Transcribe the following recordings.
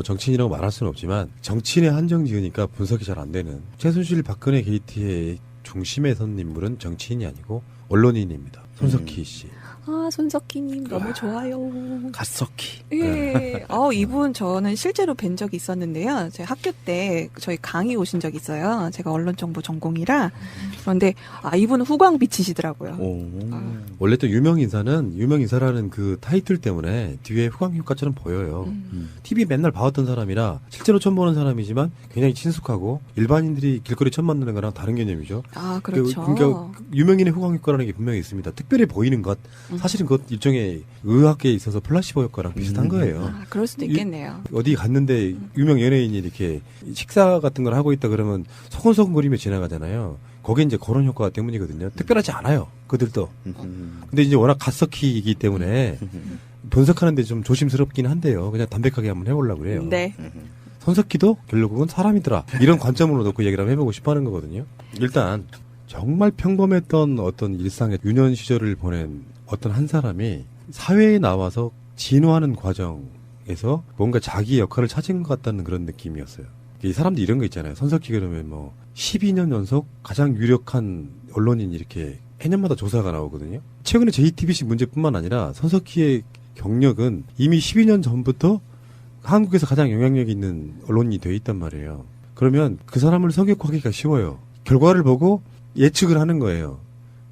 정치인이라고 말할 수는 없지만 정치인에 한정 지으니까 분석이 잘 안 되는 최순실 박근혜 게이트의 중심에 선 인물은 정치인이 아니고 언론인입니다. 손석희 씨. 아, 손석희님 너무 좋아요. 갓석희. 예. 이분 저는 실제로 뵌 적이 있었는데요. 제 학교 때 저희 강의 오신 적이 있어요. 제가 언론정보 전공이라. 그런데 이분은 후광빛이시더라고요. 원래 또 유명인사라는 그 타이틀 때문에 뒤에 후광 효과처럼 보여요. TV 맨날 봐왔던 사람이라 실제로 처음 보는 사람이지만 굉장히 친숙하고 일반인들이 길거리 처음 만나는 거랑 다른 개념이죠. 아, 그렇죠. 그러니까 유명인의 후광 효과라는 게 분명히 있습니다. 특별히 보이는 것. 사실은 그것 일종의 의학계에 있어서 플라시보 효과랑 비슷한 거예요. 그럴 수도 있겠네요. 어디 갔는데 유명 연예인이 이렇게 식사 같은 걸 하고 있다 그러면 소곤소곤거리며 지나가잖아요. 거기에 이제 그런 효과 때문이거든요. 특별하지 않아요. 그들도. 근데 이제 워낙 갓석희이기 때문에 분석하는데 좀 조심스럽긴 한데요. 그냥 담백하게 한번 해보려고 그래요. 네. 손석희도 결국은 사람이더라. 이런 관점으로 놓고 얘기를 한번 해보고 싶어 하는 거거든요. 일단 정말 평범했던 어떤 일상의 유년 시절을 보낸 어떤 한 사람이 사회에 나와서 진화하는 과정에서 뭔가 자기 역할을 찾은 것 같다는 그런 느낌이었어요. 이 사람들 이런 거 있잖아요. 손석희 그러면 12년 연속 가장 유력한 언론인 이렇게 해년마다 조사가 나오거든요. 최근에 JTBC 문제뿐만 아니라 손석희의 경력은 이미 12년 전부터 한국에서 가장 영향력 있는 언론인이 돼 있단 말이에요. 그러면 그 사람을 성역하기가 쉬워요. 결과를 보고 예측을 하는 거예요.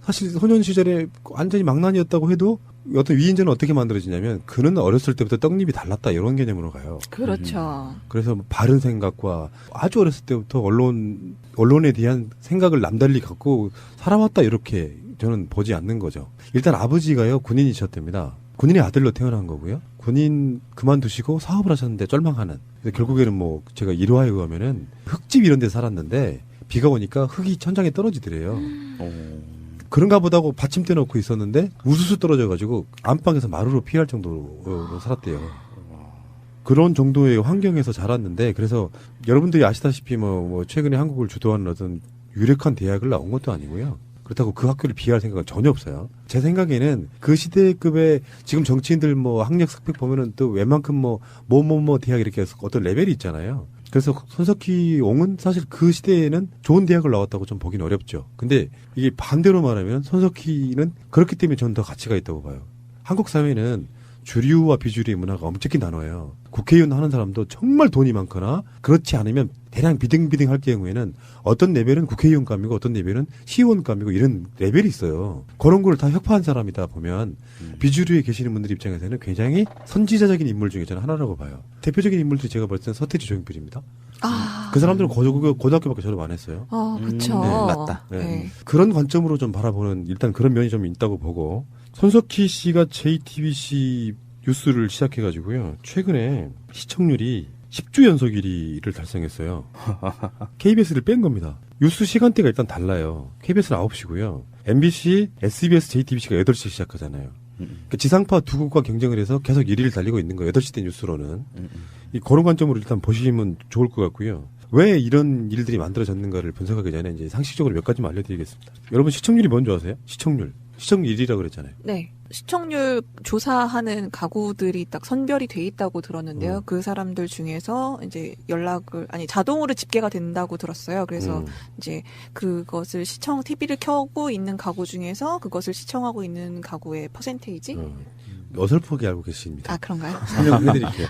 사실 소년 시절에 완전히 망난이었다고 해도 어떤 위인전은 어떻게 만들어지냐면 그는 어렸을 때부터 떡잎이 달랐다 이런 개념으로 가요. 그렇죠. 그래서 바른 생각과 아주 어렸을 때부터 언론에 대한 생각을 남달리 갖고 살아왔다 이렇게 저는 보지 않는 거죠. 일단 아버지가요 군인이셨답니다. 군인의 아들로 태어난 거고요. 군인 그만두시고 사업을 하셨는데 쫄망하는. 결국에는 제가 일화에 의하면은 흙집 이런 데 살았는데 비가 오니까 흙이 천장에 떨어지더래요. 그런가 보다고 받침대 놓고 있었는데 우수수 떨어져가지고 안방에서 마루로 피할 정도로 살았대요. 그런 정도의 환경에서 자랐는데 그래서 여러분들이 아시다시피 최근에 한국을 주도하는 어떤 유력한 대학을 나온 것도 아니고요. 그렇다고 그 학교를 비하할 생각은 전혀 없어요. 제 생각에는 그 시대급의 지금 정치인들 학력 스펙 보면은 또 웬만큼 대학 이렇게 해서 어떤 레벨이 있잖아요. 그래서 손석희 옹은 사실 그 시대에는 좋은 대학을 나왔다고 좀 보긴 어렵죠. 근데 이게 반대로 말하면 손석희는 그렇기 때문에 저는 더 가치가 있다고 봐요. 한국 사회는 주류와 비주류의 문화가 엄청나게 나눠요. 국회의원 하는 사람도 정말 돈이 많거나 그렇지 않으면 대량 비등비등할 경우에는 어떤 레벨은 국회의원감이고 어떤 레벨은 시의원감이고 이런 레벨이 있어요. 그런 걸 다 혁파한 사람이다 보면 비주류에 계시는 분들 입장에서는 굉장히 선지자적인 인물 중에 저는 하나라고 봐요. 대표적인 인물들이 제가 볼 때는 서태지 조용필입니다. 그 사람들은 고등학교밖에 졸업 안 했어요. 그렇죠. 맞다. 네. 그런 관점으로 좀 바라보는 일단 그런 면이 좀 있다고 보고 손석희 씨가 JTBC 뉴스를 시작해가지고요. 최근에 시청률이 10주 연속 1위를 달성했어요. KBS를 뺀 겁니다. 뉴스 시간대가 일단 달라요. KBS는 9시고요. MBC, SBS, JTBC가 8시에 시작하잖아요. 그러니까 지상파 두 곳과 경쟁을 해서 계속 1위를 달리고 있는 거예요. 8시 대 뉴스로는. 그런 관점으로 일단 보시면 좋을 것 같고요. 왜 이런 일들이 만들어졌는가를 분석하기 전에 이제 상식적으로 몇 가지만 알려드리겠습니다. 여러분 시청률이 뭔지 아세요? 시청률 1위라고 그랬잖아요. 네. 시청률 조사하는 가구들이 딱 선별이 돼 있다고 들었는데요. 그 사람들 중에서 이제 자동으로 집계가 된다고 들었어요. 그래서 이제 그것을 TV를 켜고 있는 가구 중에서 그것을 시청하고 있는 가구의 퍼센테이지? 어설프게 알고 계십니다. 아, 그런가요? 설명해드릴게요.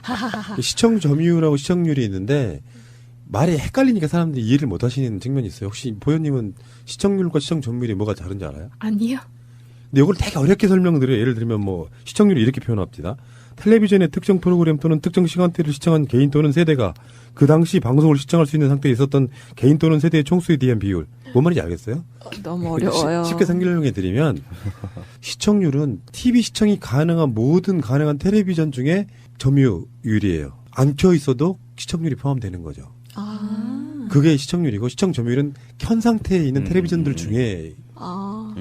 시청 점유율하고 시청률이 있는데 말이 헷갈리니까 사람들이 이해를 못 하시는 측면이 있어요. 혹시 보현님은 시청률과 시청 점유율이 뭐가 다른지 알아요? 아니요. 근데 이걸 되게 어렵게 설명드려요. 예를 들면 시청률을 이렇게 표현합니다. 텔레비전의 특정 프로그램 또는 특정 시간대를 시청한 개인 또는 세대가 그 당시 방송을 시청할 수 있는 상태에 있었던 개인 또는 세대의 총수에 대한 비율. 뭔 말인지 알겠어요? 너무 어려워요. 쉽게 설명해 드리면 시청률은 TV 시청이 가능한 모든 가능한 텔레비전 중에 점유율이에요. 안 켜 있어도 시청률이 포함되는 거죠. 그게 시청률이고 시청 점유율은 켠 상태에 있는 텔레비전들 중에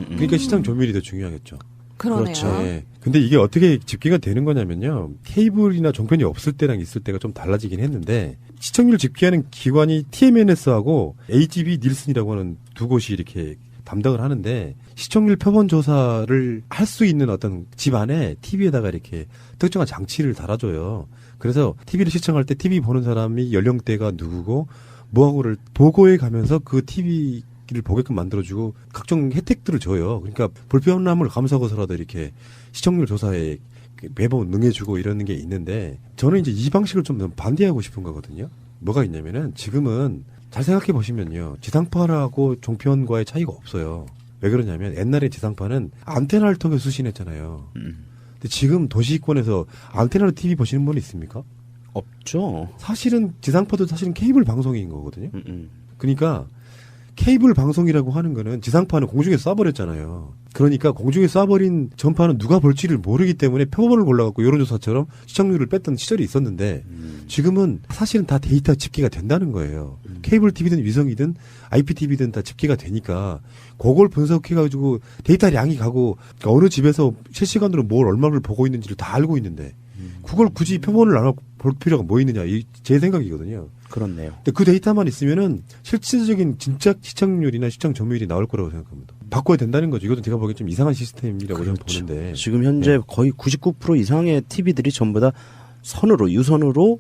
그러니까 시청 점유율이 더 중요하겠죠. 그러네요. 그렇죠. 네. 근데 이게 어떻게 집계가 되는 거냐면요. 케이블이나 종편이 없을 때랑 있을 때가 좀 달라지긴 했는데 시청률 집계하는 기관이 TMNS하고 HB 닐슨이라고 하는 두 곳이 이렇게 담당을 하는데 시청률 표본 조사를 할 수 있는 어떤 집 안에 TV에다가 이렇게 특정한 장치를 달아줘요. 그래서 TV를 시청할 때 TV 보는 사람이 연령대가 누구고 뭐하고를 보고해 가면서 그 TV를 보게끔 만들어주고 각종 혜택들을 줘요. 그러니까 불편함을 감수하고서라도 이렇게 시청률 조사에 매번 응해주고 이러는 게 있는데 저는 이제 이 방식을 좀 반대하고 싶은 거거든요. 뭐가 있냐면은 지금은 잘 생각해 보시면요. 지상파하고 종편과의 차이가 없어요. 왜 그러냐면 옛날에 지상파는 안테나를 통해 수신했잖아요. 근데 지금 도시권에서 안테나로 TV 보시는 분 있습니까? 없죠. 사실은 지상파도 사실은 케이블 방송인 거거든요. 그러니까 케이블 방송이라고 하는 거는 지상파는 공중에 쏴버렸잖아요. 그러니까 공중에 쏴버린 전파는 누가 볼지를 모르기 때문에 표본을 골라갖고 여론조사처럼 시청률을 뺐던 시절이 있었는데 지금은 사실은 다 데이터 집계가 된다는 거예요. 케이블 TV든 위성이든 IPTV든 다 집계가 되니까 그걸 분석해가지고 데이터량이 가고 그러니까 어느 집에서 실시간으로 뭘 얼마를 보고 있는지를 다 알고 있는데 그걸 굳이 표본을 나눠 볼 필요가 뭐 있느냐 제 생각이거든요. 그렇네요. 근데 그 데이터만 있으면은 실질적인 진짜 시청률이나 시청 점유율이 나올 거라고 생각합니다. 바꿔야 된다는 거죠. 이것도 제가 보기엔 좀 이상한 시스템이라고 저는 보는데. 지금 현재 거의 99% 이상의 TV들이 전부 다 선으로 유선으로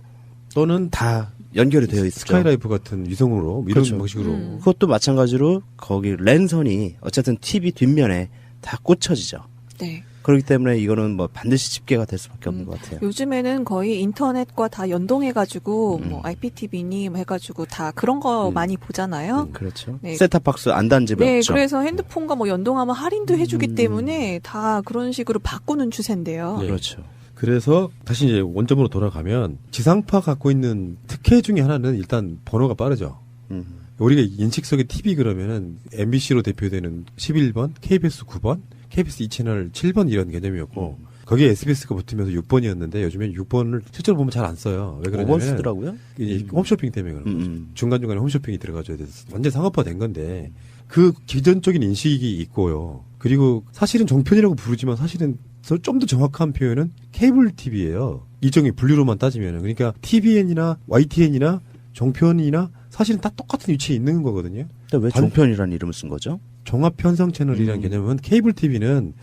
또는 다 연결이 되어 있죠. 스카이라이프 같은 위성으로 이런 그렇죠. 방식으로. 그것도 마찬가지로 거기 랜선이 어쨌든 TV 뒷면에 다 꽂혀지죠. 네. 그렇기 때문에 이거는 뭐 반드시 집계가 될 수밖에 없는 것 같아요. 요즘에는 거의 인터넷과 다 연동해가지고 뭐 IPTV니 뭐 해가지고 다 그런 거 많이 보잖아요. 그렇죠. 네. 셋탑박스 안 단 집이 네, 없죠. 그래서 핸드폰과 뭐 연동하면 할인도 해주기 때문에 다 그런 식으로 바꾸는 추세인데요. 네. 그렇죠. 그래서 다시 이제 원점으로 돌아가면 지상파 갖고 있는 특혜 중에 하나는 일단 번호가 빠르죠. 우리가 인식 속의 TV 그러면은 MBC로 대표되는 11번, KBS 9번, KBS 2채널 7번 이런 개념이었고 거기에 SBS가 붙으면서 6번이었는데 요즘엔 6번을 실제로 보면 잘 안 써요. 왜 5번 그러냐면 쓰더라고요. 이제 홈쇼핑 때문에 그런 거죠. 중간중간에 홈쇼핑이 들어가줘야 돼서 완전 상업화된 건데 그 기존적인 인식이 있고요. 그리고 사실은 종편이라고 부르지만 사실은 좀 더 정확한 표현은 케이블 TV예요. 일종의 분류로만 따지면은. 그러니까 TVN이나 YTN이나 종편이나 사실은 다 똑같은 위치에 있는 거거든요. 근데 왜 종편이라는 이름을 쓴 거죠? 종합 편성 채널이라는 개념은 케이블 TV는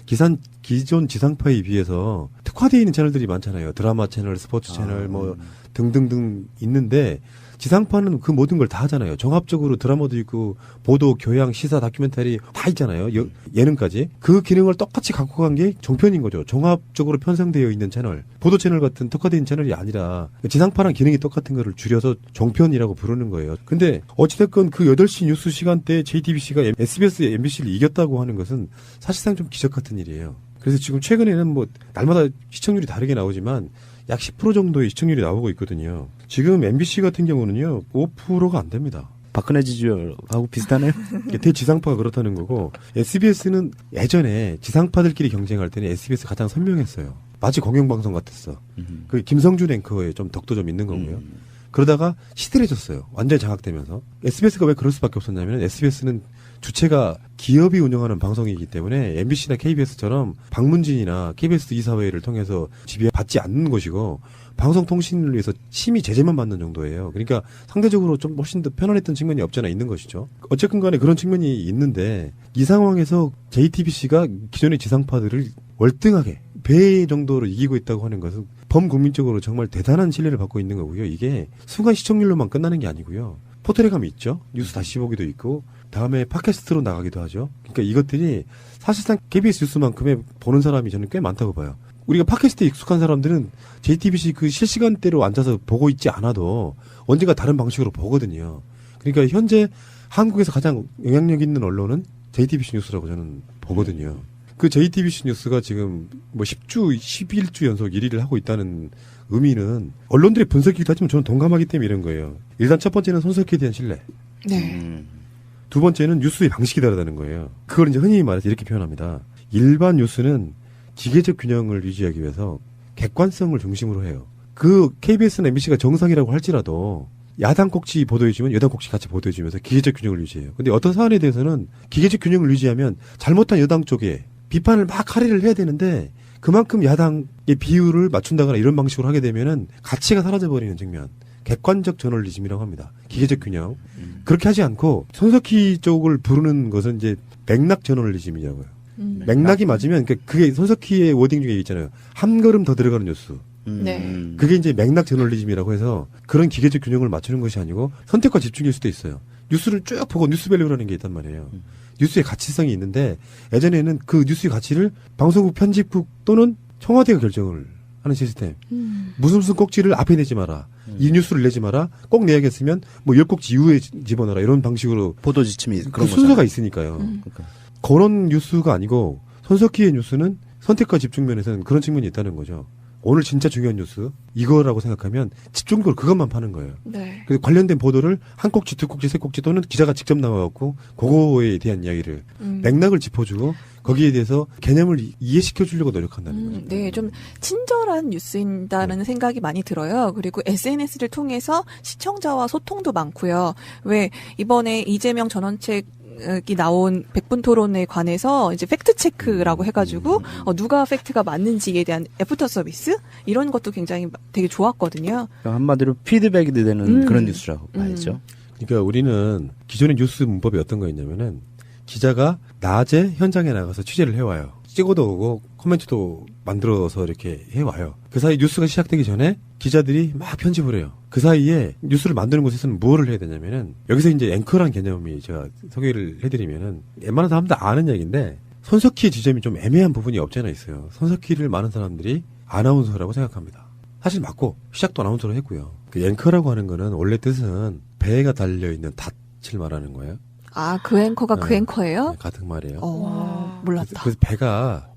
기존 지상파에 비해서 특화되어 있는 채널들이 많잖아요. 드라마 채널, 스포츠 채널 뭐 등등등 있는데 지상파는 그 모든 걸 다 하잖아요. 종합적으로 드라마도 있고 보도, 교양, 시사, 다큐멘터리 다 있잖아요. 예능까지. 그 기능을 똑같이 갖고 간 게 종편인 거죠. 종합적으로 편성되어 있는 채널. 보도 채널 같은 특화된 채널이 아니라 지상파랑 기능이 똑같은 거를 줄여서 종편이라고 부르는 거예요. 근데 어찌됐건 그 8시 뉴스 시간대에 JTBC가 SBS, MBC를 이겼다고 하는 것은 사실상 좀 기적 같은 일이에요. 그래서 지금 최근에는 뭐 날마다 시청률이 다르게 나오지만 약 10% 정도의 시청률이 나오고 있거든요. 지금 MBC 같은 경우는요, 5%가 안 됩니다. 박근혜 지지율하고 비슷하네요. 대지상파가 그렇다는 거고, SBS는 예전에 지상파들끼리 경쟁할 때는 SBS 가장 선명했어요. 마치 공영방송 같았어. 그 김성준 앵커에 좀 덕도 좀 있는 거고요. 그러다가 시들해졌어요. 완전히 장악되면서. SBS가 왜 그럴 수밖에 없었냐면, SBS는 주체가 기업이 운영하는 방송이기 때문에 MBC나 KBS처럼 방문진이나 KBS 이사회를 통해서 지배받지 않는 것이고 방송통신을 위해서 심의 제재만 받는 정도예요. 그러니까 상대적으로 좀 훨씬 더 편안했던 측면이 없잖아 있는 것이죠. 어쨌든 간에 그런 측면이 있는데 이 상황에서 JTBC가 기존의 지상파들을 월등하게 배 정도로 이기고 있다고 하는 것은 범국민적으로 정말 대단한 신뢰를 받고 있는 거고요. 이게 순간 시청률로만 끝나는 게 아니고요. 포털에 가면 있죠. 뉴스 다시 보기도 있고 다음에 팟캐스트로 나가기도 하죠. 그러니까 이것들이 사실상 KBS 뉴스만큼의 보는 사람이 저는 꽤 많다고 봐요. 우리가 팟캐스트에 익숙한 사람들은 JTBC 그 실시간대로 앉아서 보고 있지 않아도 언젠가 다른 방식으로 보거든요. 그러니까 현재 한국에서 가장 영향력 있는 언론은 JTBC 뉴스라고 저는 보거든요. 그 JTBC 뉴스가 지금 뭐 10주, 11주 연속 1위를 하고 있다는 의미는 언론들의 분석이기도 하지만 저는 동감하기 때문에 이런 거예요. 일단 첫 번째는 손석희에 대한 신뢰. 네. 두 번째는 뉴스의 방식이 다르다는 거예요. 그걸 이제 흔히 말해서 이렇게 표현합니다. 일반 뉴스는 기계적 균형을 유지하기 위해서 객관성을 중심으로 해요. 그 KBS나 MBC가 정상이라고 할지라도 야당 꼭지 보도해주면 여당 꼭지 같이 보도해주면서 기계적 균형을 유지해요. 근데 어떤 사안에 대해서는 기계적 균형을 유지하면 잘못한 여당 쪽에 비판을 막 할애를 해야 되는데 그만큼 야당의 비율을 맞춘다거나 이런 방식으로 하게 되면은 가치가 사라져버리는 측면. 객관적 저널리즘이라고 합니다. 기계적 균형. 그렇게 하지 않고 손석희 쪽을 부르는 것은 이제 맥락 저널리즘이라고요. 맥락이 맞으면 그게 손석희의 워딩 중에 있잖아요. 한 걸음 더 들어가는 뉴스. 네. 그게 이제 맥락 저널리즘이라고 해서 그런 기계적 균형을 맞추는 것이 아니고 선택과 집중일 수도 있어요. 뉴스를 쭉 보고 뉴스밸류라는 게 있단 말이에요. 뉴스의 가치성이 있는데 예전에는 그 뉴스의 가치를 방송국 편집국 또는 청와대가 결정을 하는 시스템. 무슨 꼭지를 앞에 내지 마라. 이 뉴스를 내지 마라. 꼭 내야겠으면 뭐 10꼭지 이후에 집어넣어라. 이런 방식으로 보도 지침이 그 그런 순서가 거잖아요. 있으니까요. 그러니까. 그런 뉴스가 아니고 손석희의 뉴스는 선택과 집중 면에서는 그런 측면이 있다는 거죠. 오늘 진짜 중요한 뉴스 이거라고 생각하면 집중적으로 그것만 파는 거예요. 네. 그래서 관련된 보도를 한 꼭지, 두 꼭지, 세 꼭지 또는 기자가 직접 나와갖고 그거에 대한 이야기를 맥락을 짚어주고 거기에 대해서 개념을 이해시켜 주려고 노력한다는 거죠. 네, 좀 친절한 뉴스인다는 생각이 많이 들어요. 그리고 SNS를 통해서 시청자와 소통도 많고요. 왜 이번에 이재명 전원책이 나온 100분 토론에 관해서 이제 팩트 체크라고 해가지고 누가 팩트가 맞는지에 대한 애프터 서비스 이런 것도 굉장히 되게 좋았거든요. 그러니까 한마디로 피드백이 되는 그런 뉴스라고 봐야죠. 그러니까 우리는 기존의 뉴스 문법이 어떤 거였냐면은 기자가 낮에 현장에 나가서 취재를 해와요. 찍어도 오고 코멘트도 만들어서 이렇게 해와요. 그 사이 뉴스가 시작되기 전에 기자들이 막 편집을 해요. 그 사이에 뉴스를 만드는 곳에서는 무엇을 해야 되냐면은 여기서 이제 앵커란 개념이 제가 소개를 해드리면은 웬만한 사람들 아는 얘기인데 손석희의 지점이 좀 애매한 부분이 없지 않아 있어요. 손석희를 많은 사람들이 아나운서라고 생각합니다. 사실 맞고 시작도 아나운서로 했고요. 그 앵커라고 하는 거는 원래 뜻은 배가 달려있는 닻을 말하는 거예요. 아, 그 앵커가 그 네. 앵커예요? 네, 같은 말이에요. 몰랐다. 그래서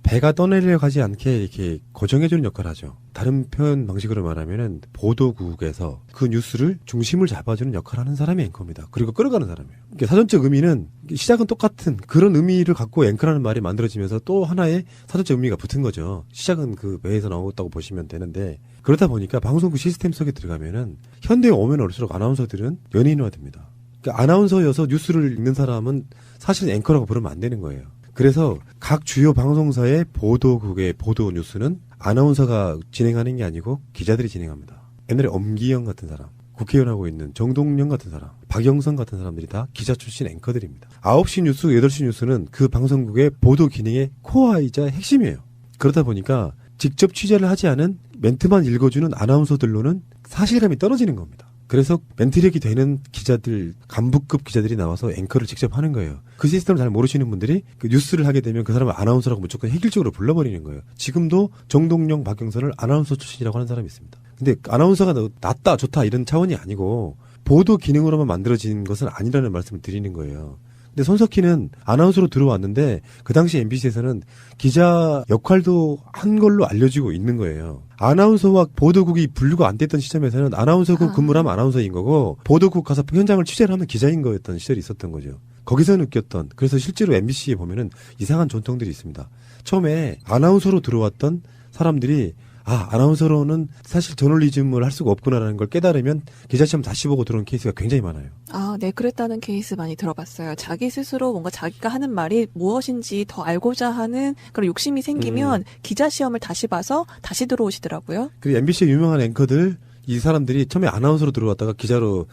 배가 떠내려가지 않게 이렇게 고정해주는 역할을 하죠. 다른 표현 방식으로 말하면은 보도국에서 그 뉴스를 중심을 잡아주는 역할을 하는 사람이 앵커입니다. 그리고 끌어가는 사람이에요. 그러니까 사전적 의미는 시작은 똑같은 그런 의미를 갖고 앵커라는 말이 만들어지면서 또 하나의 사전적 의미가 붙은 거죠. 시작은 그 배에서 나왔다고 보시면 되는데 그러다 보니까 방송국 시스템 속에 들어가면은 현대에 오면 올수록 아나운서들은 연예인화됩니다. 그러니까 아나운서여서 뉴스를 읽는 사람은 사실은 앵커라고 부르면 안 되는 거예요. 그래서 각 주요 방송사의 보도국의 보도 뉴스는 아나운서가 진행하는 게 아니고 기자들이 진행합니다. 옛날에 엄기영 같은 사람, 국회의원하고 있는 정동영 같은 사람, 박영선 같은 사람들이 다 기자 출신 앵커들입니다. 9시 뉴스, 8시 뉴스는 그 방송국의 보도 기능의 코어이자 핵심이에요. 그러다 보니까 직접 취재를 하지 않은 멘트만 읽어주는 아나운서들로는 사실감이 떨어지는 겁니다. 그래서 멘트력이 되는 기자들, 간부급 기자들이 나와서 앵커를 직접 하는 거예요. 그 시스템을 잘 모르시는 분들이 그 뉴스를 하게 되면 그 사람을 아나운서라고 무조건 획일적으로 불러버리는 거예요. 지금도 정동영, 박영선을 아나운서 출신이라고 하는 사람이 있습니다. 근데 아나운서가 낫다, 좋다 이런 차원이 아니고 보도 기능으로만 만들어진 것은 아니라는 말씀을 드리는 거예요. 근데 손석희는 아나운서로 들어왔는데 그 당시 MBC에서는 기자 역할도 한 걸로 알려지고 있는 거예요. 아나운서와 보도국이 분류가 안 됐던 시점에서는 아나운서국 근무를 하면 아나운서인 거고 보도국 가서 현장을 취재를 하면 기자인 거였던 시절이 있었던 거죠. 거기서 느꼈던 그래서 실제로 MBC에 보면은 이상한 전통들이 있습니다. 처음에 아나운서로 들어왔던 사람들이 아나운서로는 사실 저널리즘을 할 수가 없구나라는 걸 깨달으면 기자시험 다시 보고 들어온 케이스가 굉장히 많아요. 아, 네, 그랬다는 케이스 많이 들어봤어요. 자기 스스로 뭔가 자기가 하는 말이 무엇인지 더 알고자 하는 그런 욕심이 생기면 기자 시험을 다시 봐서 다시 들어오시더라고요. 그리고 MBC의 유명한 앵커들, 이 사람들이 처음에 아나운서로 들어왔다가 기자로,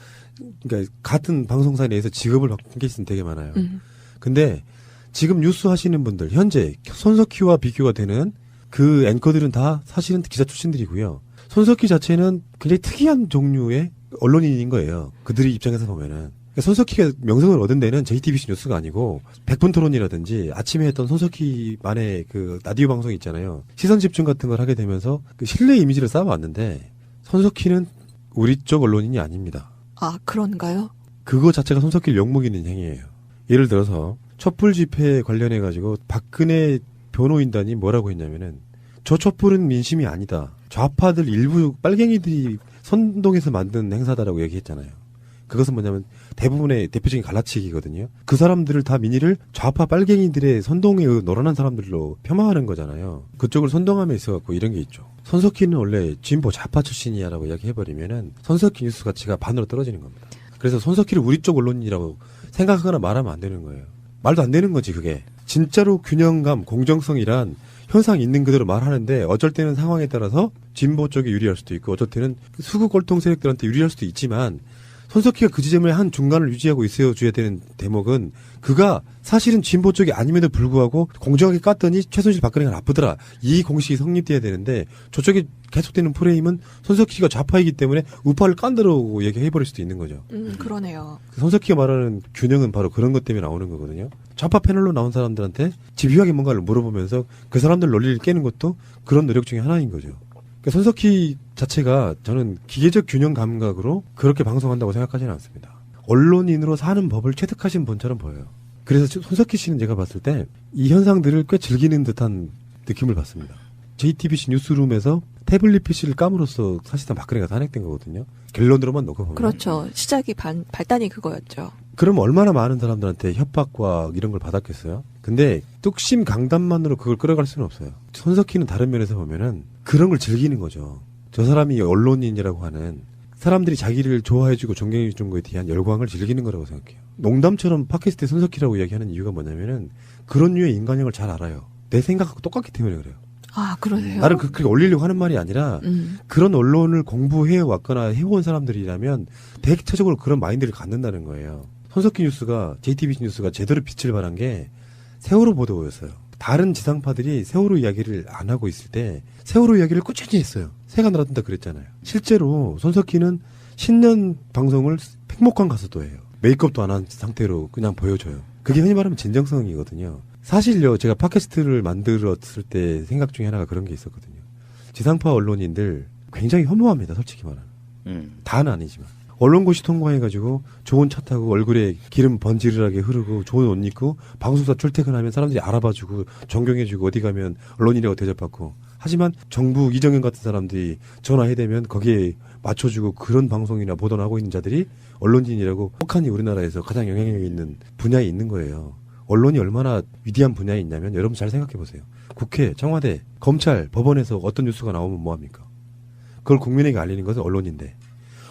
그러니까 같은 방송사 내에서 직업을 바꾼 케이스는 되게 많아요. 근데 지금 뉴스 하시는 분들, 현재 손석희와 비교가 되는 그 앵커들은 다 사실은 기자 출신들이고요. 손석희 자체는 굉장히 특이한 종류의 언론인인 거예요. 그들의 입장에서 보면은. 그러니까 손석희가 명성을 얻은 데는 JTBC 뉴스가 아니고 100분 토론이라든지 아침에 했던 손석희만의 그 라디오 방송 있잖아요. 시선 집중 같은 걸 하게 되면서 그 신뢰 이미지를 쌓아왔는데 손석희는 우리 쪽 언론인이 아닙니다. 아, 그런가요? 그거 자체가 손석희를 욕먹이는 행위예요. 예를 들어서 촛불 집회 관련해 가지고 박근혜 변호인단이 뭐라고 했냐면은 저 촛불은 민심이 아니다. 좌파들 일부 빨갱이들이 선동해서 만든 행사다라고 얘기했잖아요. 그것은 뭐냐면 대부분의 대표적인 갈라치기거든요. 그 사람들을 다 민의를 좌파 빨갱이들의 선동에 노란한 사람들로 폄하하는 거잖아요. 그쪽을 선동함에 있어갖고 이런 게 있죠. 손석희는 원래 진보 좌파 출신이야라고 이야기해버리면은 손석희 뉴스 가치가 반으로 떨어지는 겁니다. 그래서 손석희를 우리 쪽 언론이라고 생각하거나 말하면 안 되는 거예요. 말도 안 되는 거지 그게. 진짜로 균형감, 공정성이란 현상 있는 그대로 말하는데 어쩔 때는 상황에 따라서 진보 쪽에 유리할 수도 있고 어쩔 때는 수구 꼴통 세력들한테 유리할 수도 있지만 손석희가 그 지점에 한 중간을 유지하고 있어줘야 되는 대목은 그가 사실은 진보 쪽이 아님에도 불구하고 공정하게 깠더니 최순실 박근혜가 나쁘더라. 이 공식이 성립돼야 되는데 저쪽에 계속되는 프레임은 손석희가 좌파이기 때문에 우파를 깐다고 얘기해버릴 수도 있는 거죠. 그러네요. 손석희가 말하는 균형은 바로 그런 것 때문에 나오는 거거든요. 좌파 패널로 나온 사람들한테 집요하게 뭔가를 물어보면서 그 사람들 논리를 깨는 것도 그런 노력 중에 하나인 거죠. 그러니까 손석희 자체가 저는 기계적 균형 감각으로 그렇게 방송한다고 생각하지는 않습니다. 언론인으로 사는 법을 체득하신 분처럼 보여요. 그래서 손석희 씨는 제가 봤을 때 이 현상들을 꽤 즐기는 듯한 느낌을 받습니다. JTBC 뉴스룸에서 태블릿 PC를 까므로써 사실상 박근혜가 탄핵된 거거든요. 결론으로만 놓고 보면. 그렇죠. 시작이 발단이 그거였죠. 그럼 얼마나 많은 사람들한테 협박과 이런 걸 받았겠어요? 근데 뚝심 강단만으로 그걸 끌어갈 수는 없어요. 손석희는 다른 면에서 보면은 그런 걸 즐기는 거죠. 저 사람이 언론인이라고 하는 사람들이 자기를 좋아해주고 존경해주는 거에 대한 열광을 즐기는 거라고 생각해요. 농담처럼 팟캐스트에 손석희라고 이야기하는 이유가 뭐냐면은 그런 류의 인간형을 잘 알아요. 내 생각하고 똑같기 때문에 그래요. 아, 그러세요? 나를 그렇게 올리려고 하는 말이 아니라 그런 언론을 공부해 왔거나 해온 사람들이라면 대체적으로 그런 마인드를 갖는다는 거예요. 손석희 뉴스가 JTBC 뉴스가 제대로 빛을 발한 게 세월호 보도였어요. 다른 지상파들이 세월호 이야기를 안 하고 있을 때 세월호 이야기를 꾸준히 했어요. 새가 날아든다 그랬잖아요. 실제로 손석희는 신년 방송을 팽목관 가서도 해요. 메이크업도 안 한 상태로 그냥 보여줘요. 그게 흔히 말하면 진정성이거든요. 사실요, 제가 팟캐스트를 만들었을 때 생각 중에 하나가 그런 게 있었거든요. 지상파 언론인들 굉장히 혐오합니다, 솔직히 말하면. 다는 아니지만. 언론고시 통과해가지고 좋은 차 타고 얼굴에 기름 번지르르하게 흐르고 좋은 옷 입고 방송사 출퇴근하면 사람들이 알아봐주고 존경해주고 어디 가면 언론인이라고 대접받고 하지만 정부 이정현 같은 사람들이 전화해대면 거기에 맞춰주고 그런 방송이나 보도를 하고 있는 자들이 언론인이라고 혹한이 우리나라에서 가장 영향력 있는 분야에 있는 거예요. 언론이 얼마나 위대한 분야에 있냐면 여러분 잘 생각해 보세요. 국회, 청와대, 검찰, 법원에서 어떤 뉴스가 나오면 뭐합니까? 그걸 국민에게 알리는 것은 언론인데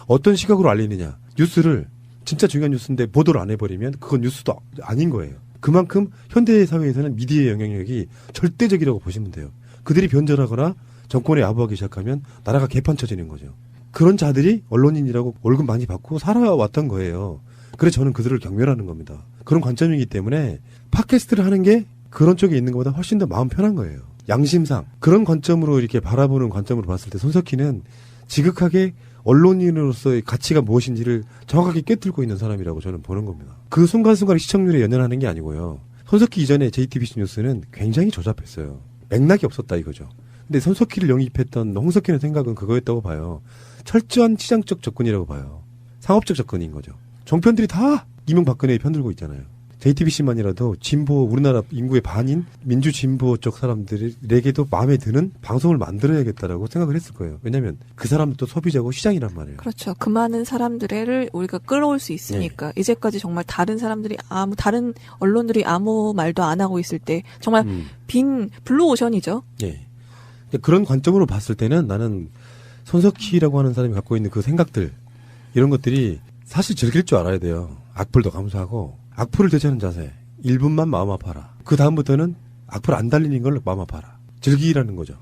어떤 시각으로 알리느냐. 뉴스를 진짜 중요한 뉴스인데 보도를 안 해버리면 그건 뉴스도 아닌 거예요. 그만큼 현대사회에서는 미디어의 영향력이 절대적이라고 보시면 돼요. 그들이 변절하거나 정권에 야부하기 시작하면 나라가 개판 쳐지는 거죠. 그런 자들이 언론인이라고 월급 많이 받고 살아왔던 거예요. 그래서 저는 그들을 경멸하는 겁니다. 그런 관점이기 때문에 팟캐스트를 하는 게 그런 쪽에 있는 것보다 훨씬 더 마음 편한 거예요. 양심상 그런 관점으로 이렇게 바라보는 관점으로 봤을 때 손석희는 지극하게 언론인으로서의 가치가 무엇인지를 정확하게 꿰뚫고 있는 사람이라고 저는 보는 겁니다. 그 순간순간 시청률에 연연하는 게 아니고요. 손석희 이전에 JTBC 뉴스는 굉장히 조잡했어요. 맥락이 없었다 이거죠. 근데 손석희를 영입했던 홍석희의 생각은 그거였다고 봐요. 철저한 시장적 접근이라고 봐요. 상업적 접근인 거죠. 정편들이 다 이명박근혜에 편들고 있잖아요. JTBC만이라도 진보 우리나라 인구의 반인 민주 진보 쪽 사람들에게도 마음에 드는 방송을 만들어야겠다라고 생각을 했을 거예요. 왜냐하면 그 사람들도 소비자고 시장이란 말이에요. 그렇죠. 그 많은 사람들을 우리가 끌어올 수 있으니까 이제까지 정말 다른 사람들이 다른 언론들이 아무 말도 안 하고 있을 때 정말 빈 블루오션이죠. 예. 그런 관점으로 봤을 때는 나는 손석희라고 하는 사람이 갖고 있는 그 생각들 이런 것들이 사실 즐길 줄 알아야 돼요. 악플도 감수하고 악플을 대처하는 자세 1분만 마음 아파라. 그 다음부터는 악플 안 달리는 걸 마음 아파라. 즐기라는 거죠.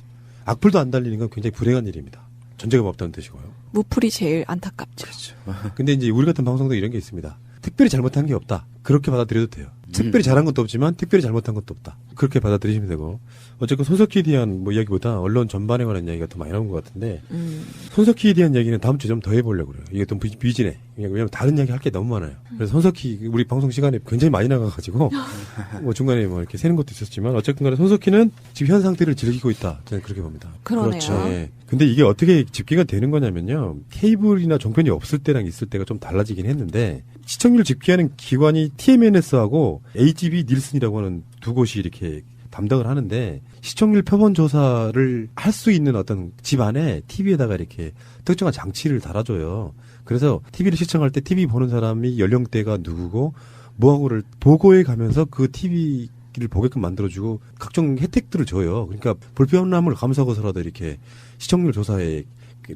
악플도 안 달리는 건 굉장히 불행한 일입니다. 존재감 없다는 뜻이고요. 무플이 제일 안타깝죠. 그렇죠. 근데 이제 우리 같은 방송도 이런 게 있습니다. 특별히 잘못한 게 없다. 그렇게 받아들여도 돼요. 특별히 잘한 것도 없지만 특별히 잘못한 것도 없다. 그렇게 받아들이시면 되고 어쨌든 손석희에 대한 뭐 이야기보다 언론 전반에 관한 이야기가 더 많이 나온 것 같은데 손석희에 대한 얘기는 다음 주에 좀 더 해보려고 그래요. 이게 좀 비진해. 왜냐면 다른 이야기 할 게 너무 많아요. 그래서 손석희 우리 방송 시간에 굉장히 많이 나가가지고 뭐 중간에 뭐 이렇게 새는 것도 있었지만 어쨌든 간에 손석희는 지금 현 상태를 즐기고 있다. 저는 그렇게 봅니다. 그러네요. 그렇죠. 네. 근데 이게 어떻게 집계가 되는 거냐면요. 케이블이나 종편이 없을 때랑 있을 때가 좀 달라지긴 했는데 시청률 집계하는 기관이 TMNS하고 HB 닐슨이라고 하는 두 곳이 이렇게 담당을 하는데 시청률 표본 조사를 할 수 있는 어떤 집 안에 TV에다가 이렇게 특정한 장치를 달아줘요. 그래서 TV를 시청할 때 TV 보는 사람이 연령대가 누구고 뭐하고를 보고해 가면서 그 TV를 보게끔 만들어주고 각종 혜택들을 줘요. 그러니까 불편함을 감수하고서라도 이렇게 시청률 조사에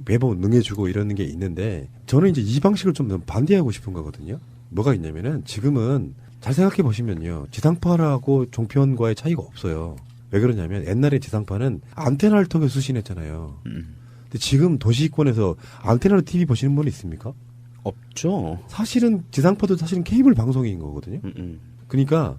매번 응해주고 이러는 게 있는데 저는 이제 이 방식을 좀 반대하고 싶은 거거든요. 뭐가 있냐면은 지금은 잘 생각해 보시면요. 지상파하고 종편과의 차이가 없어요. 왜 그러냐면 옛날에 지상파는 안테나를 통해 수신했잖아요. 근데 지금 도시권에서 안테나로 TV 보시는 분이 있습니까? 없죠. 사실은 지상파도 사실은 케이블 방송인 거거든요. 그러니까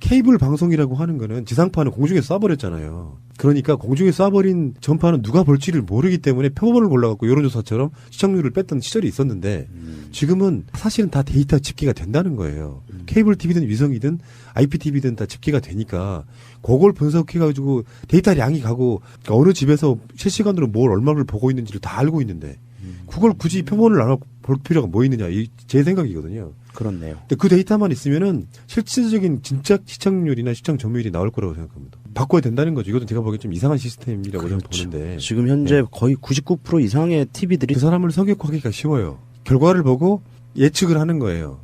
케이블 방송이라고 하는 거는 지상파는 공중에 쏴버렸잖아요. 그러니까 공중에 쏴버린 전파는 누가 볼지를 모르기 때문에 표본을 골라갖고 여론조사처럼 시청률을 뺐던 시절이 있었는데 지금은 사실은 다 데이터 집계가 된다는 거예요. 케이블 TV든 위성이든 IPTV든 다 집계가 되니까 그걸 분석해가지고 데이터량이 가고 그러니까 어느 집에서 실시간으로 뭘 얼마를 보고 있는지를 다 알고 있는데 그걸 굳이 표본을 볼 필요가 뭐 있느냐 제 생각이거든요. 그렇네요. 근데 그 데이터만 있으면은 실질적인 진짜 시청률이나 시청 점유율이 나올 거라고 생각합니다. 바꿔야 된다는 거죠. 이것도 제가 보기엔 좀 이상한 시스템이라고 저는 보는데. 지금 현재 거의 99% 이상의 TV들이 그 사람을 성역하기가 쉬워요. 결과를 보고 예측을 하는 거예요.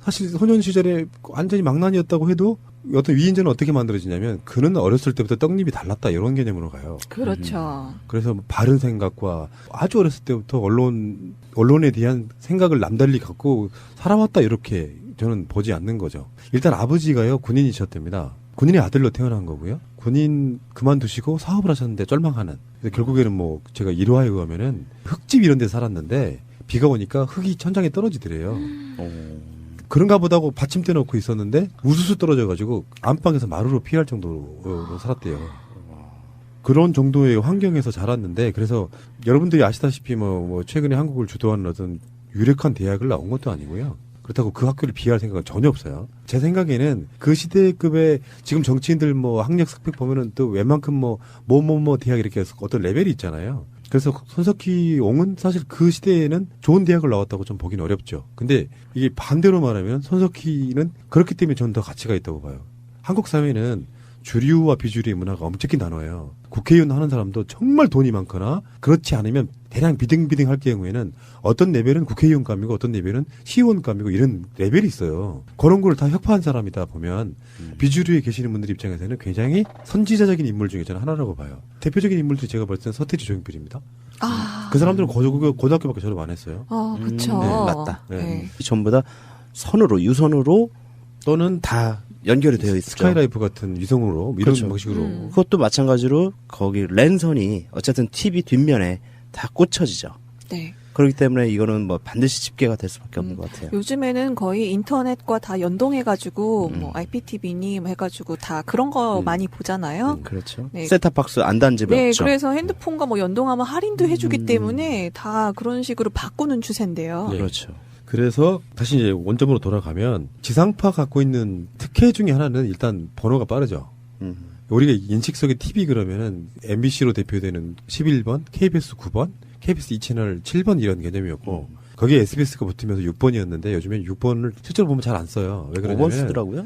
사실 소년 시절에 완전히 망난이었다고 해도 어떤 위인전은 어떻게 만들어지냐면 그는 어렸을 때부터 떡잎이 달랐다 이런 개념으로 가요. 그렇죠. 그래서 뭐 바른 생각과 아주 어렸을 때부터 언론에 대한 생각을 남달리 갖고 살아왔다 이렇게 저는 보지 않는 거죠. 일단 아버지가요 군인이셨답니다. 군인의 아들로 태어난 거고요. 군인 그만두시고 사업을 하셨는데 쫄망하는. 그래서 결국에는 뭐 제가 일화에 의하면은 흙집 이런 데 살았는데 비가 오니까 흙이 천장에 떨어지더래요. 그런가 보다고 받침대 놓고 있었는데 우수수 떨어져가지고 안방에서 마루로 피할 정도로 살았대요. 그런 정도의 환경에서 자랐는데 그래서 여러분들이 아시다시피 뭐 최근에 한국을 주도하는 어떤 유력한 대학을 나온 것도 아니고요. 그렇다고 그 학교를 비하할 생각은 전혀 없어요. 제 생각에는 그 시대급의 지금 정치인들 뭐 학력 스펙 보면은 또 웬만큼 뭐 대학 이렇게 해서 어떤 레벨이 있잖아요. 그래서 손석희 옹은 사실 그 시대에는 좋은 대학을 나왔다고 좀 보기는 어렵죠. 근데 이게 반대로 말하면 손석희는 그렇기 때문에 저는 더 가치가 있다고 봐요. 한국 사회는 주류와 비주류의 문화가 엄청히 나눠요. 국회의원 하는 사람도 정말 돈이 많거나 그렇지 않으면 대량 비등비등할 경우에는 어떤 레벨은 국회의원감이고 어떤 레벨은 시의원감이고 이런 레벨이 있어요. 그런 걸 다 혁파한 사람이다 보면 비주류에 계시는 분들 입장에서는 굉장히 선지자적인 인물 중에 저는 하나라고 봐요. 대표적인 인물들이 제가 볼 때는 서태지 조용필입니다. 그 사람들은 고등학교밖에 졸업 안 했어요. 그렇죠. 네, 맞다. 네. 전부 다 선으로 유선으로 또는 다 연결이 되어 있죠. 스카이라이프 같은 위성으로 이런 그렇죠. 방식으로. 그것도 마찬가지로 거기 랜선이 어쨌든 TV 뒷면에 다 꽂혀지죠. 네. 그렇기 때문에 이거는 뭐 반드시 집계가 될 수밖에 없는 것 같아요. 요즘에는 거의 인터넷과 다 연동해가지고 뭐 IPTV니 뭐 해가지고 다 그런 거 많이 보잖아요. 그렇죠. 네. 셋탑박스 안 단 집이 네, 없죠. 그래서 핸드폰과 뭐 연동하면 할인도 해주기 때문에 다 그런 식으로 바꾸는 추세인데요. 네. 그렇죠. 그래서 다시 이제 원점으로 돌아가면 지상파 갖고 있는 특혜 중에 하나는 일단 번호가 빠르죠. 우리가 인식 속의 TV 그러면은 MBC로 대표되는 11번, KBS 9번, KBS 2채널 7번 이런 개념이었고 거기에 SBS가 붙으면서 6번이었는데 요즘엔 6번을 실제로 보면 잘 안 써요. 왜 그러냐면 5번 쓰더라고요.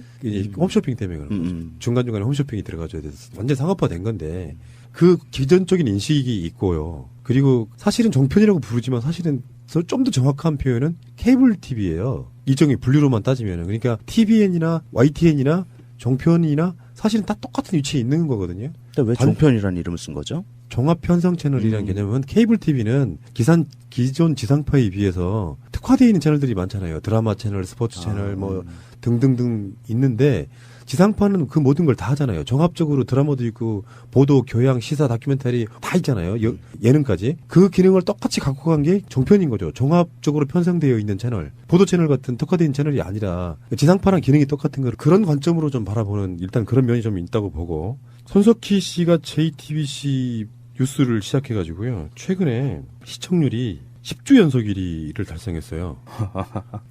홈쇼핑 때문에 그런 거죠. 중간중간에 홈쇼핑이 들어가줘야 돼서 완전 상업화된 건데 그 기존적인 인식이 있고요. 그리고 사실은 정편이라고 부르지만 사실은 좀 더 정확한 표현은 케이블 TV예요. 일종의 분류로만 따지면은. 그러니까 TVN이나 YTN이나 정편이나 사실은 다 똑같은 위치에 있는 거거든요. 근데 왜 정편이라는 이름을 쓴 거죠? 종합 편성 채널이라는 개념은 케이블 TV는 기존 지상파에 비해서 특화되어 있는 채널들이 많잖아요. 드라마 채널, 스포츠 채널 뭐 등등등 있는데 지상파는 그 모든 걸 다 하잖아요. 종합적으로 드라마도 있고 보도, 교양, 시사, 다큐멘터리 다 있잖아요. 예능까지. 그 기능을 똑같이 갖고 간 게 정편인 거죠. 종합적으로 편성되어 있는 채널. 보도 채널 같은 특화되어 있는 채널이 아니라 지상파랑 기능이 똑같은 걸 그런 관점으로 좀 바라보는 일단 그런 면이 좀 있다고 보고 손석희 씨가 JTBC 뉴스를 시작해가지고요. 최근에 시청률이 10주 연속 1위를 달성했어요.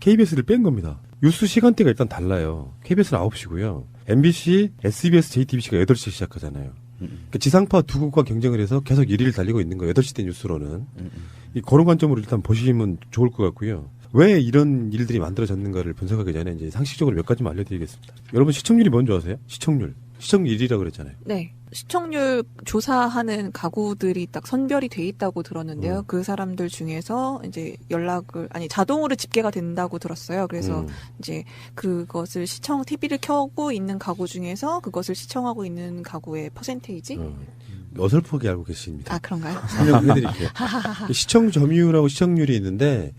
KBS를 뺀 겁니다. 뉴스 시간대가 일단 달라요. KBS는 9시고요. MBC, SBS, JTBC가 8시에 시작하잖아요. 그러니까 지상파 두 곳과 경쟁을 해서 계속 1위를 달리고 있는 거예요. 8시 대 뉴스로는. 그런 관점으로 일단 보시면 좋을 것 같고요. 왜 이런 일들이 만들어졌는가를 분석하기 전에 이제 상식적으로 몇 가지만 알려드리겠습니다. 여러분 시청률이 뭔지 아세요? 시청률 1위라고 그랬잖아요. 네. 시청률 조사하는 가구들이 딱 선별이 돼 있다고 들었는데요. 그 사람들 중에서 이제 자동으로 집계가 된다고 들었어요. 그래서 이제 그것을 TV를 켜고 있는 가구 중에서 그것을 시청하고 있는 가구의 퍼센테이지? 어설프게 알고 계십니다. 아, 그런가요? 설명해드릴게요. 시청 점유율하고 시청률이 있는데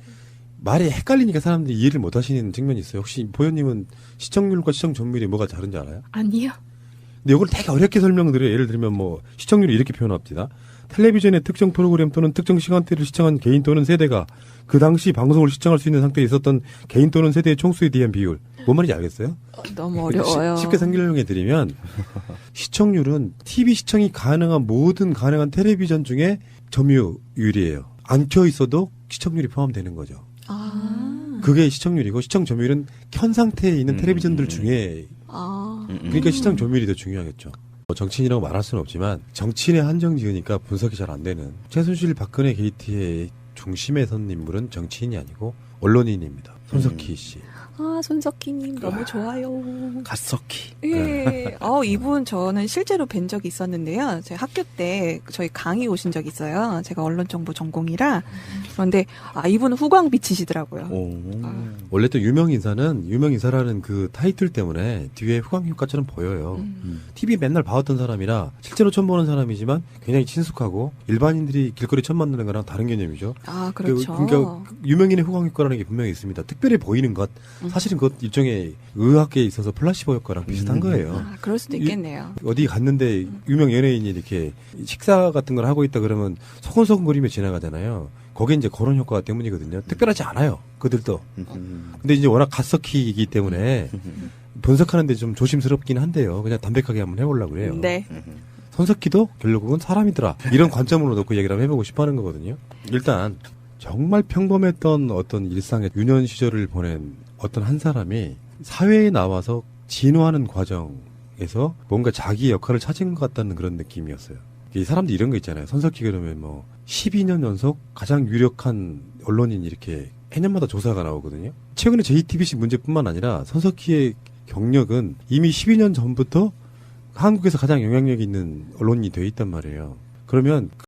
말이 헷갈리니까 사람들이 이해를 못 하시는 측면이 있어요. 혹시 보현님은 시청률과 시청 점유율이 뭐가 다른지 알아요? 아니요. 근데 이걸 되게 어렵게 설명드려요. 예를 들면 뭐 시청률을 이렇게 표현합니다. 텔레비전의 특정 프로그램 또는 특정 시간대를 시청한 개인 또는 세대가 그 당시 방송을 시청할 수 있는 상태에 있었던 개인 또는 세대의 총수에 대한 비율. 뭔 말인지 알겠어요? 너무 어려워요. 쉽게 설명해 드리면 시청률은 TV 시청이 가능한 모든 가능한 텔레비전 중에 점유율이에요. 안 켜 있어도 시청률이 포함되는 거죠. 아. 그게 시청률이고 시청 점유율은 켠 상태에 있는 텔레비전들 중에 아. 그러니까 시청 점유율이 더 중요하겠죠. 뭐 정치인이라고 말할 수는 없지만 정치인에 한정 지으니까 분석이 잘 안 되는 최순실 박근혜 게이트의 중심에 선 인물은 정치인이 아니고 언론인입니다. 손석희 씨. 아, 손석희님 너무 좋아요. 갓석희. 예. 이분 저는 실제로 뵌 적이 있었는데요. 저희 학교 때 저희 강의 오신 적이 있어요. 제가 언론정보 전공이라. 그런데 이분은 후광빛이시더라고요. 원래 또 유명인사라는 그 타이틀 때문에 뒤에 후광 효과처럼 보여요. TV 맨날 봐왔던 사람이라 실제로 처음 보는 사람이지만 굉장히 친숙하고 일반인들이 길거리 처음 만나는 거랑 다른 개념이죠. 아, 그렇죠. 그러니까 유명인의 후광 효과라는 게 분명히 있습니다. 특별히 보이는 것. 사실은 그것 일종의 의학계에 있어서 플라시보 효과랑 비슷한 거예요. 아, 그럴 수도 있겠네요. 어디 갔는데 유명 연예인이 이렇게 식사 같은 걸 하고 있다 그러면 소곤소곤거리며 지나가잖아요. 거기에 이제 그런 효과 때문이거든요. 특별하지 않아요. 그들도. 근데 이제 워낙 갓석희이기 때문에 분석하는데 좀 조심스럽긴 한데요. 그냥 담백하게 한번 해보려고 그래요. 네. 손석희도 결국은 사람이더라. 이런 관점으로 놓고 얘기를 한번 해보고 싶어 하는 거거든요. 일단 정말 평범했던 어떤 일상의 유년 시절을 보낸 어떤 한 사람이 사회에 나와서 진화하는 과정에서 뭔가 자기 역할을 찾은 것 같다는 그런 느낌이었어요. 이 사람들 이런 거 있잖아요. 손석희 그러면 뭐 12년 연속 가장 유력한 언론인 이렇게 해년마다 조사가 나오거든요. 최근에 JTBC 문제뿐만 아니라 손석희의 경력은 이미 12년 전부터 한국에서 가장 영향력 있는 언론인이 돼 있단 말이에요. 그러면